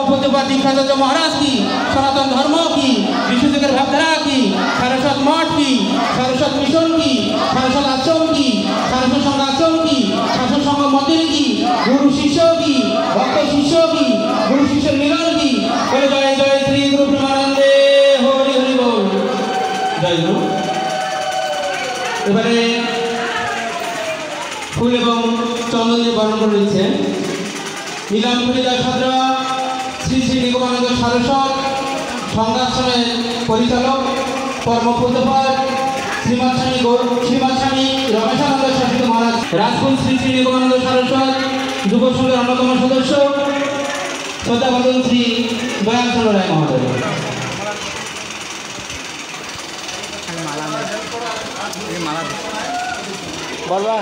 पूज्यपाद दीक्षाचार्य महाराज की, सनातन धर्म की, विशुद्धकर भावधारा की, सारस्वत मठ की, सारस्वत मिशन की, सारस्वत आश्रम की, सारस्वत संघ आश्रम की, सारस्वत संघ मंदिर की, गुरु शिष्य की, भक्त शिष्य की, गुरु शिष्य मिलन की। बोले जय जय श्री गुरु प्रेमानंदे हरि हरि बोल। जय गुरु। এবারে ফুল এবং চন্দন দিয়ে বরণ করে নিচ্ছেন নীলাম্বরী দাসভদ্রা শ্রী শ্রী নিগমানন্দ সারস্বত সংঘাশ্রমের পরিচালক কর্মপূজ্যপাদ শ্রীমৎ স্বামী রমেশানন্দ শাসিত মহারাজ, রাজপুত শ্রী শ্রী নিগমানন্দ সারস্বত যুব সংঘের অন্যতম সদস্য শ্রদ্ধাভাজন শ্রী দয়ালচন্দ্র রায় মহোদয়। বলবা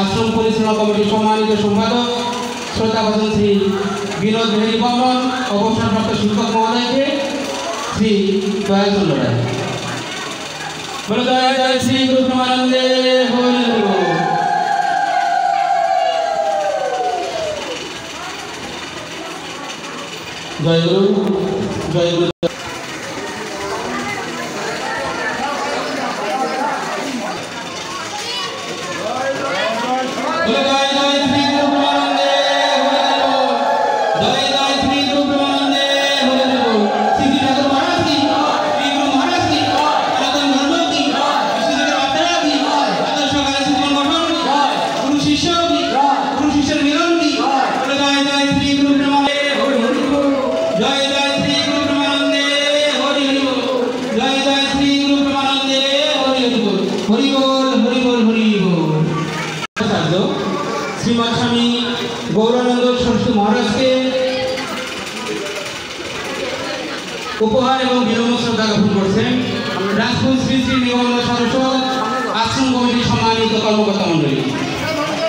आश्रम परिचालना कमिटी सम्मानित सम्पादक श्रद्धाभाजन श्री विनोद बिहारी बर्मन, अवसरप्राप्त शिक्षक महोदय के श्री दयालचंद्र राय। बोलो जय जय श्री गुरु प्रेमानंदे हरि हरि बोल। जय गुरु जय गुरु। श्रीमद स्वामी गौरानंद सरस्वती महाराज के उपहार एवं विनम्र श्रद्धा ज्ञापन करছেন राजपुत श्री श्री निगमानंद सारस्वत आश्रम कमिटी सम्मानित कर्मकर्ता मंडली।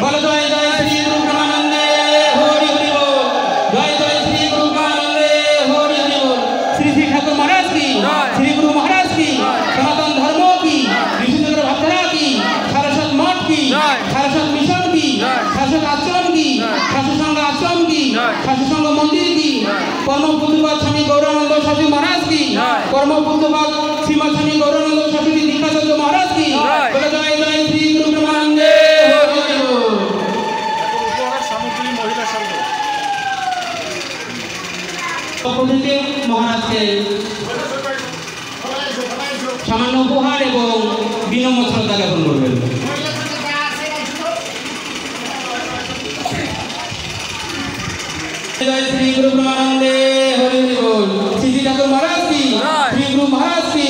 बोलो जय जय श्री गुरु प्रेमानंदे हरि हरि बोल। जय जय श्री गुरु प्रेमानंदे हरि हरि बोल। श्री श्री ठाकुर महाराज की, श्री गुरु महाराज की, सनातन धर्म की, विशुद्धकर भावधारा की, सारस्वत मठ की, सारस्वत मिशन की, सारस्वत आश्रम की, सारस्वत संघ आश्रम की, सारस्वत संघ मंदिर की, कर्मपूज्यपाद स्वामी गौरानंद शास्त्री महाराज की, कर्मपूज्यपाद श्रीमद स्वामी गौरानंद शास्त्री दीक्षाचार्य महाराज की। बोले जय जय श्री गुरु प्रेमानंदे हरि हरि बोल। महाराज के सामान्य उपहार एवं विनम्र श्रद्धा ज्ञापन करবেন। जय श्री गुरु प्रेमानंदे हरि हरि बोल। श्री श्री ठाकुर महाराज की, श्री गुरु महाराज की,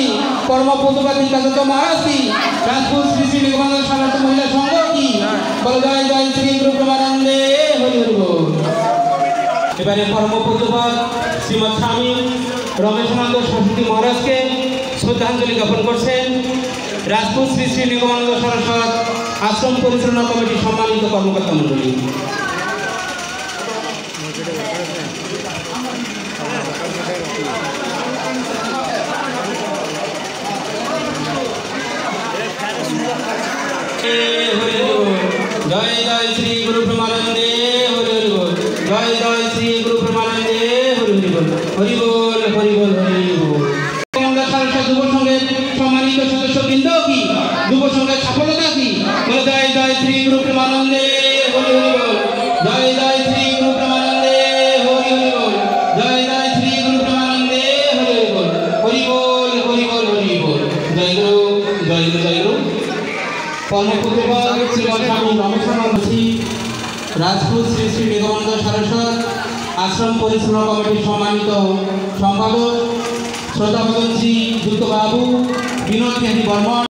कर्मपूज्यपाद दीक्षाचार्य महाराज की, राजपुत श्री श्री निगमानंद सारस्वत महिला संघ की। बोलो जय जय श्री गुरु प्रेमानंदे हरि हरि बोल। এবারে कर्मपूज्यपाद श्रीमद स्वामी रमेशानंद सरस्वती महाराज के श्रद्धांजलि ज्ञापन করছেন राजपुत श्री श्री निगमानंद सारस्वत आश्रम परिचालना कमिटी सम्मानित कर्मकर्ता मंडली। जय जय श्री गुरु प्रेमानंदे हरि हरि बोल। जय जय श्री गुरु प्रेमानंदे हरि हरि बोल। हरि बोल हरि बोल हरि बोल। যুব সংঘের সম্মানিত সদস্যবৃন্দ কি, যুব সংঘের সফলতা কি। বলে জয় জয় শ্রী গুরু প্রেমানন্দে হরি হরি বল। জয় জয় শ্রী গুরু প্রেমানন্দে হরি হরি বল। জয় জয় শ্রী গুরু প্রেমানন্দে হরি হরি বল। হরি বল হরি বল হরি বল। জয় গুরু জয় গুরু জয় গুরু। কর্মপূজ্যপাদ শ্রীমদ স্বামী রমেশানন্দ শ্রী রাজপুত শ্রী শ্রী নিগমানন্দ সারস্বত আশ্রম পরিচালনা কমিটির সম্মানিত সম্পাদক श्रद्धाभाजन श्री যুক্ত বাবু বিনোদ বিহারী বর্মন।